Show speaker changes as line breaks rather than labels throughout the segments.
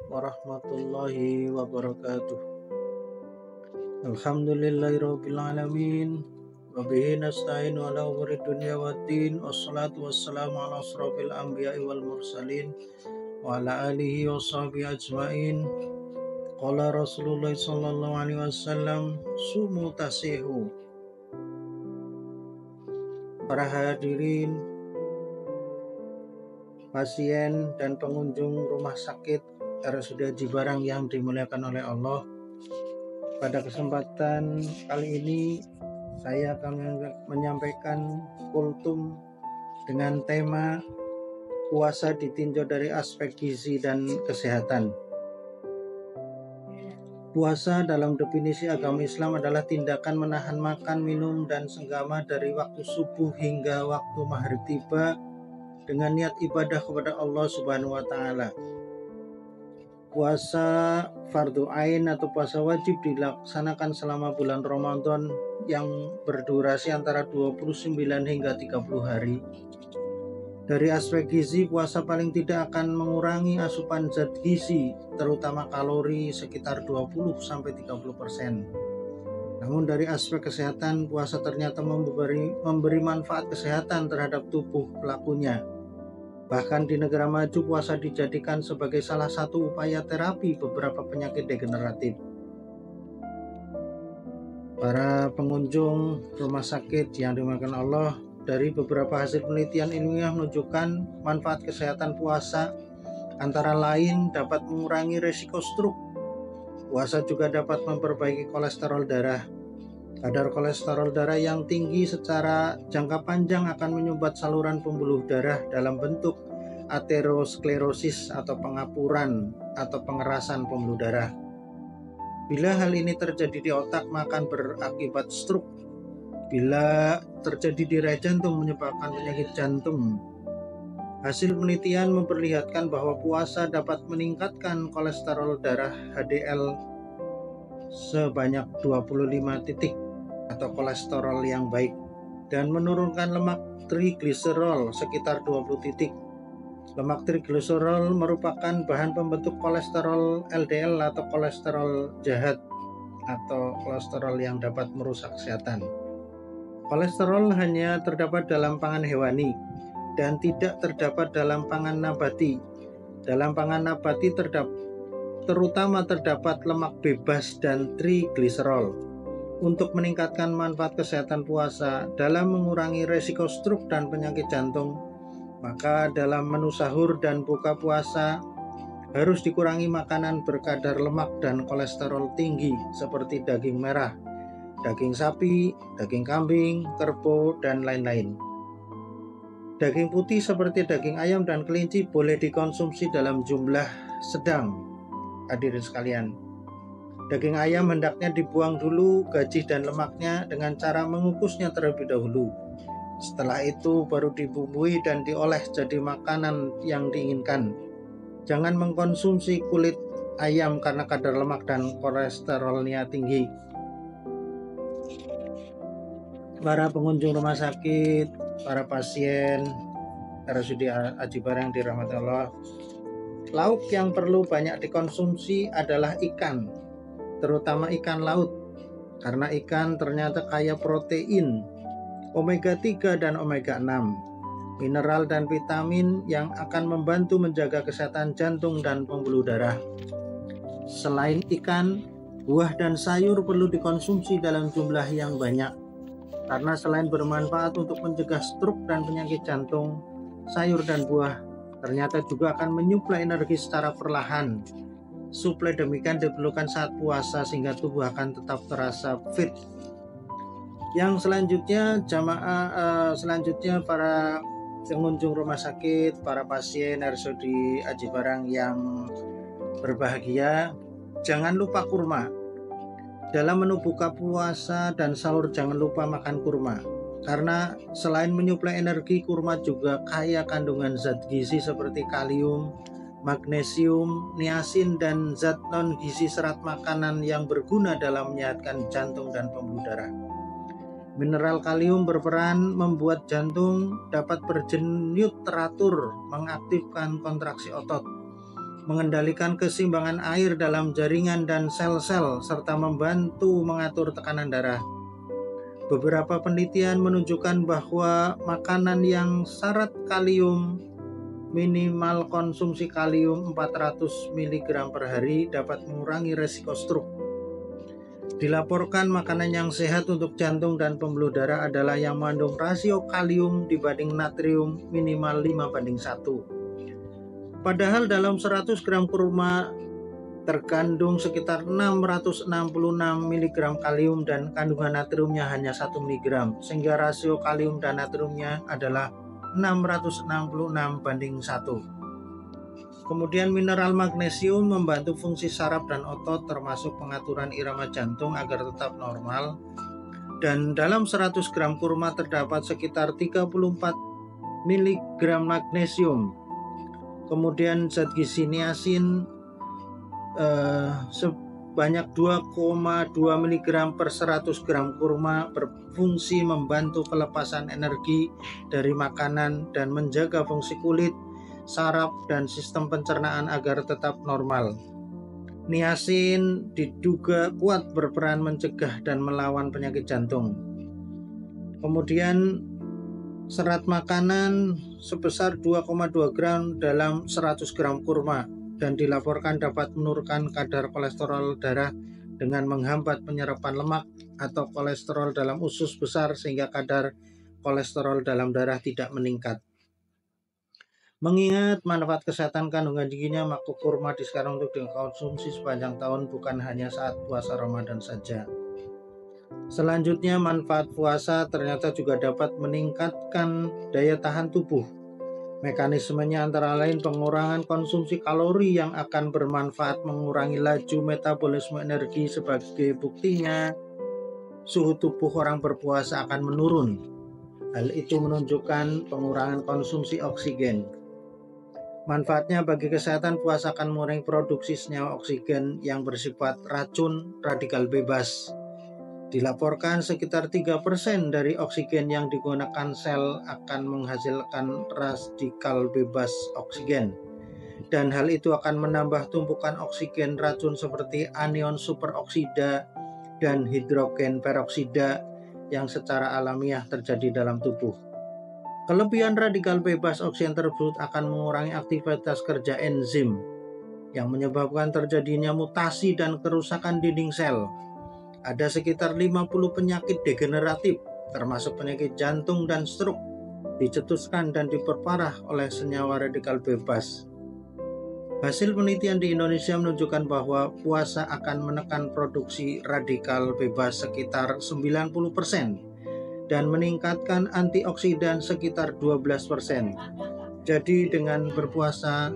warahmatullahi wabarakatuh. Alhamdulillahirabbil alamin wa bihi nasta'inu ala umuri dunya waddin wassalatu wassalamu ala asrofil anbiya'i wal mursalin wa ala alihi wa sahbihi ajmain. Qala Rasulullah sallallahu alaihi wasallam, sumu tasihu. Para hadirin, pasien dan pengunjung rumah sakit RSUD Aji Barang yang dimuliakan oleh Allah, pada kesempatan kali ini saya akan menyampaikan kultum dengan tema puasa ditinjau dari aspek gizi dan kesehatan. Puasa dalam definisi agama Islam adalah tindakan menahan makan, minum, dan senggama dari waktu subuh hingga waktu maghrib tiba dengan niat ibadah kepada Allah Subhanahu wa Ta'ala. Puasa fardu ain atau puasa wajib dilaksanakan selama bulan Ramadan yang berdurasi antara 29 hingga 30 hari. Dari aspek gizi, puasa paling tidak akan mengurangi asupan zat gizi, terutama kalori sekitar 20-30%. Namun dari aspek kesehatan, puasa ternyata memberi manfaat kesehatan terhadap tubuh pelakunya. Bahkan di negara maju, puasa dijadikan sebagai salah satu upaya terapi beberapa penyakit degeneratif. Para pengunjung rumah sakit yang dimuliakan Allah, dari beberapa hasil penelitian ilmiah menunjukkan manfaat kesehatan puasa antara lain dapat mengurangi risiko stroke. Puasa juga dapat memperbaiki kolesterol darah. Kadar kolesterol darah yang tinggi secara jangka panjang akan menyumbat saluran pembuluh darah dalam bentuk aterosklerosis atau pengapuran atau pengerasan pembuluh darah. Bila hal ini terjadi di otak, maka berakibat stroke. Bila terjadi di area jantung, menyebabkan penyakit jantung. Hasil penelitian memperlihatkan bahwa puasa dapat meningkatkan kolesterol darah HDL sebanyak 25 titik atau kolesterol yang baik, dan menurunkan lemak trigliserol sekitar 20 titik. Lemak trigliserol merupakan bahan pembentuk kolesterol LDL atau kolesterol jahat atau kolesterol yang dapat merusak kesehatan. Kolesterol hanya terdapat dalam pangan hewani dan tidak terdapat dalam pangan nabati. Dalam pangan nabati terutama terdapat lemak bebas dan trigliserol. Untuk meningkatkan manfaat kesehatan puasa dalam mengurangi resiko stroke dan penyakit jantung, maka dalam menu sahur dan buka puasa harus dikurangi makanan berkadar lemak dan kolesterol tinggi seperti daging merah, daging sapi, daging kambing, kerbau, dan lain-lain. Daging putih seperti daging ayam dan kelinci boleh dikonsumsi dalam jumlah sedang. Hadirin sekalian, daging ayam hendaknya dibuang dulu gaji dan lemaknya dengan cara mengukusnya terlebih dahulu. Setelah itu baru dibumbui dan diolah jadi makanan yang diinginkan. Jangan mengkonsumsi kulit ayam karena kadar lemak dan kolesterolnya tinggi. Para pengunjung rumah sakit, para pasien RSUD Aji Barang dirahmati Allah, lauk yang perlu banyak dikonsumsi adalah ikan, terutama ikan laut, karena ikan ternyata kaya protein, omega 3 dan omega 6, mineral dan vitamin yang akan membantu menjaga kesehatan jantung dan pembuluh darah. Selain ikan, buah dan sayur perlu dikonsumsi dalam jumlah yang banyak, karena selain bermanfaat untuk mencegah stroke dan penyakit jantung, sayur dan buah ternyata juga akan menyuplai energi secara perlahan. Suplai demikian diperlukan saat puasa sehingga tubuh akan tetap terasa fit. Yang selanjutnya para pengunjung rumah sakit, para pasien RSUD Aji Barang yang berbahagia, jangan lupa kurma. Dalam menu buka puasa dan sahur jangan lupa makan kurma, karena selain menyuplai energi, kurma juga kaya kandungan zat gizi seperti kalium, magnesium, niacin, dan zat non-gizi serat makanan yang berguna dalam menyehatkan jantung dan pembuluh darah. Mineral kalium berperan membuat jantung dapat berdenyut teratur, mengaktifkan kontraksi otot. mengendalikan keseimbangan air dalam jaringan dan sel-sel, serta membantu mengatur tekanan darah. Beberapa penelitian menunjukkan bahwa makanan yang syarat kalium, minimal konsumsi kalium 400 mg per hari, dapat mengurangi resiko stroke. Dilaporkan makanan yang sehat untuk jantung dan pembuluh darah adalah yang mengandung rasio kalium dibanding natrium minimal 5:1. Padahal dalam 100 gram kurma terkandung sekitar 666 mg kalium dan kandungan natriumnya hanya 1 mg, sehingga rasio kalium dan natriumnya adalah 666:1. Kemudian mineral magnesium membantu fungsi saraf dan otot, termasuk pengaturan irama jantung agar tetap normal. Dan dalam 100 gram kurma terdapat sekitar 34 mg magnesium. Kemudian zat gizi niacin sebanyak 2,2 mg per 100 gram kurma berfungsi membantu pelepasan energi dari makanan dan menjaga fungsi kulit, saraf, dan sistem pencernaan agar tetap normal. Niacin diduga kuat berperan mencegah dan melawan penyakit jantung. Kemudian serat makanan sebesar 2,2 gram dalam 100 gram kurma dan dilaporkan dapat menurunkan kadar kolesterol darah dengan menghambat penyerapan lemak atau kolesterol dalam usus besar, sehingga kadar kolesterol dalam darah tidak meningkat. Mengingat manfaat kesehatan kandungan gizinya, maka kurma disarankan untuk dikonsumsi sepanjang tahun, bukan hanya saat puasa Ramadan saja. Selanjutnya, manfaat puasa ternyata juga dapat meningkatkan daya tahan tubuh. Mekanismenya antara lain pengurangan konsumsi kalori yang akan bermanfaat mengurangi laju metabolisme energi. Sebagai buktinya, suhu tubuh orang berpuasa akan menurun. Hal itu menunjukkan pengurangan konsumsi oksigen. Manfaatnya bagi kesehatan, puasa akan mengurangi produksi senyawa oksigen yang bersifat racun radikal bebas. Dilaporkan sekitar 3% dari oksigen yang digunakan sel akan menghasilkan radikal bebas oksigen. Dan hal itu akan menambah tumpukan oksigen racun seperti anion superoksida dan hidrogen peroksida yang secara alamiah terjadi dalam tubuh. Kelebihan radikal bebas oksigen tersebut akan mengurangi aktivitas kerja enzim yang menyebabkan terjadinya mutasi dan kerusakan dinding sel. Ada sekitar 50 penyakit degeneratif, termasuk penyakit jantung dan stroke, dicetuskan dan diperparah oleh senyawa radikal bebas. Hasil penelitian di Indonesia menunjukkan bahwa puasa akan menekan produksi radikal bebas sekitar 90% dan meningkatkan antioksidan sekitar 12%. Jadi dengan berpuasa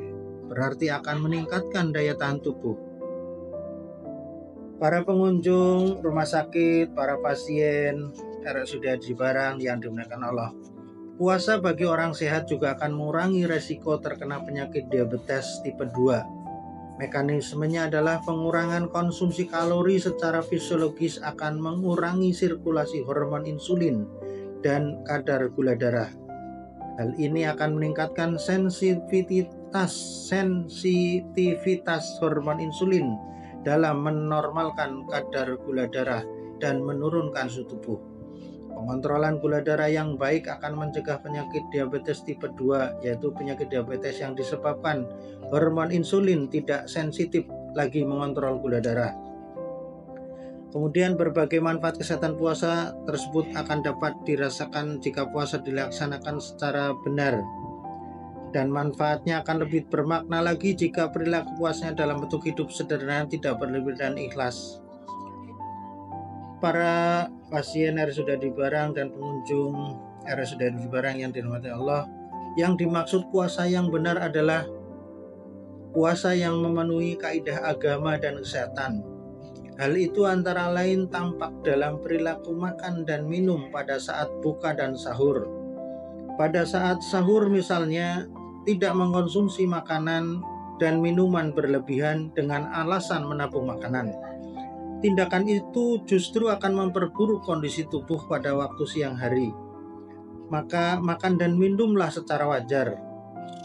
berarti akan meningkatkan daya tahan tubuh. Para pengunjung rumah sakit, para pasien RSUD Haji Barang yang dimuliakan Allah, puasa bagi orang sehat juga akan mengurangi resiko terkena penyakit diabetes tipe 2. Mekanismenya adalah pengurangan konsumsi kalori secara fisiologis akan mengurangi sirkulasi hormon insulin dan kadar gula darah. Hal ini akan meningkatkan sensitivitas hormon insulin dalam menormalkan kadar gula darah dan menurunkan suhu tubuh. Pengontrolan gula darah yang baik akan mencegah penyakit diabetes tipe 2, yaitu penyakit diabetes yang disebabkan hormon insulin tidak sensitif lagi mengontrol gula darah. Kemudian berbagai manfaat kesehatan puasa tersebut akan dapat dirasakan jika puasa dilaksanakan secara benar. Dan manfaatnya akan lebih bermakna lagi jika perilaku puasanya dalam bentuk hidup sederhana, tidak berlebihan dan ikhlas. Para pasien RSUD Haji Barang dan pengunjung RSUD Haji Barang yang dirahmati Allah, yang dimaksud puasa yang benar adalah puasa yang memenuhi kaidah agama dan kesehatan. Hal itu antara lain tampak dalam perilaku makan dan minum pada saat buka dan sahur. Pada saat sahur misalnya, tidak mengkonsumsi makanan dan minuman berlebihan dengan alasan menabung makanan. Tindakan itu justru akan memperburuk kondisi tubuh pada waktu siang hari. Maka makan dan minumlah secara wajar.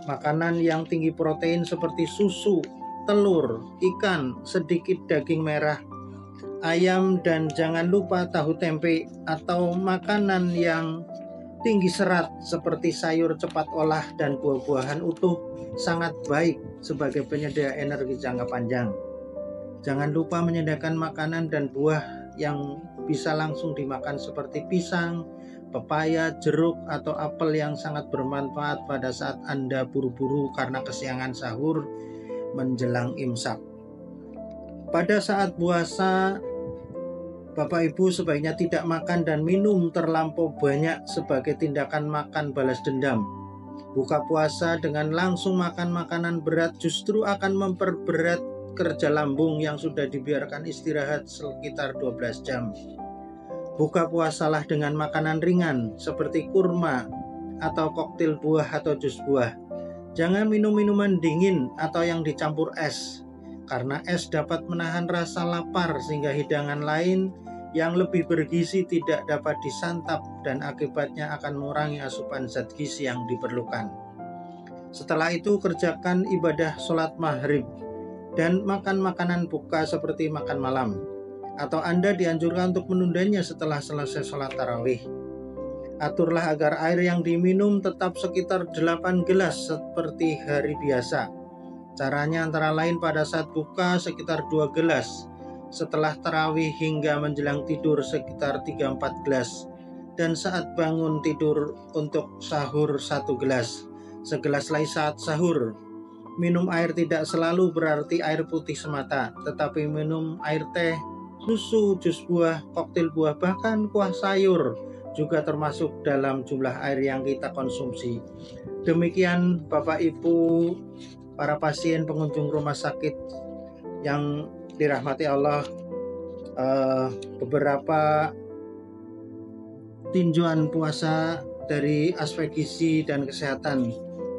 Makanan yang tinggi protein seperti susu, telur, ikan, sedikit daging merah, ayam, dan jangan lupa tahu tempe atau makanan yang tinggi serat seperti sayur cepat olah dan buah-buahan utuh sangat baik sebagai penyedia energi jangka panjang. Jangan lupa menyediakan makanan dan buah yang bisa langsung dimakan seperti pisang, pepaya, jeruk, atau apel yang sangat bermanfaat pada saat Anda buru-buru karena kesiangan sahur menjelang imsak. Pada saat puasa, Bapak Ibu sebaiknya tidak makan dan minum terlampau banyak sebagai tindakan makan balas dendam. Buka puasa dengan langsung makan makanan berat justru akan memperberat kerja lambung yang sudah dibiarkan istirahat sekitar 12 jam. Buka puasalah dengan makanan ringan seperti kurma atau koktail buah atau jus buah. Jangan minum minuman dingin atau yang dicampur es, karena es dapat menahan rasa lapar sehingga hidangan lain yang lebih bergizi tidak dapat disantap dan akibatnya akan mengurangi asupan zat gizi yang diperlukan. Setelah itu kerjakan ibadah sholat maghrib dan makan makanan buka seperti makan malam, atau Anda dianjurkan untuk menundanya setelah selesai sholat tarawih. Aturlah agar air yang diminum tetap sekitar 8 gelas seperti hari biasa. Caranya antara lain pada saat buka sekitar 2 gelas, setelah tarawih hingga menjelang tidur sekitar 3-4 gelas, dan saat bangun tidur untuk sahur 1 gelas, segelas lagi saat sahur. Minum air tidak selalu berarti air putih semata, tetapi minum air teh, susu, jus buah, koktail buah, bahkan kuah sayur juga termasuk dalam jumlah air yang kita konsumsi. Demikian Bapak Ibu, para pasien pengunjung rumah sakit yang dirahmati Allah, beberapa tinjauan puasa dari aspek gizi dan kesehatan.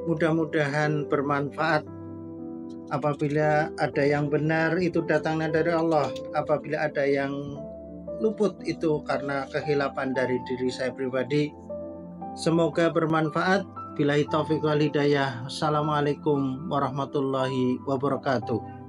Mudah-mudahan bermanfaat. Apabila ada yang benar itu datangnya dari Allah, apabila ada yang luput itu karena kehilapan dari diri saya pribadi. Semoga bermanfaat. Billahi taufiq wal hidayah. Assalamualaikum warahmatullahi wabarakatuh.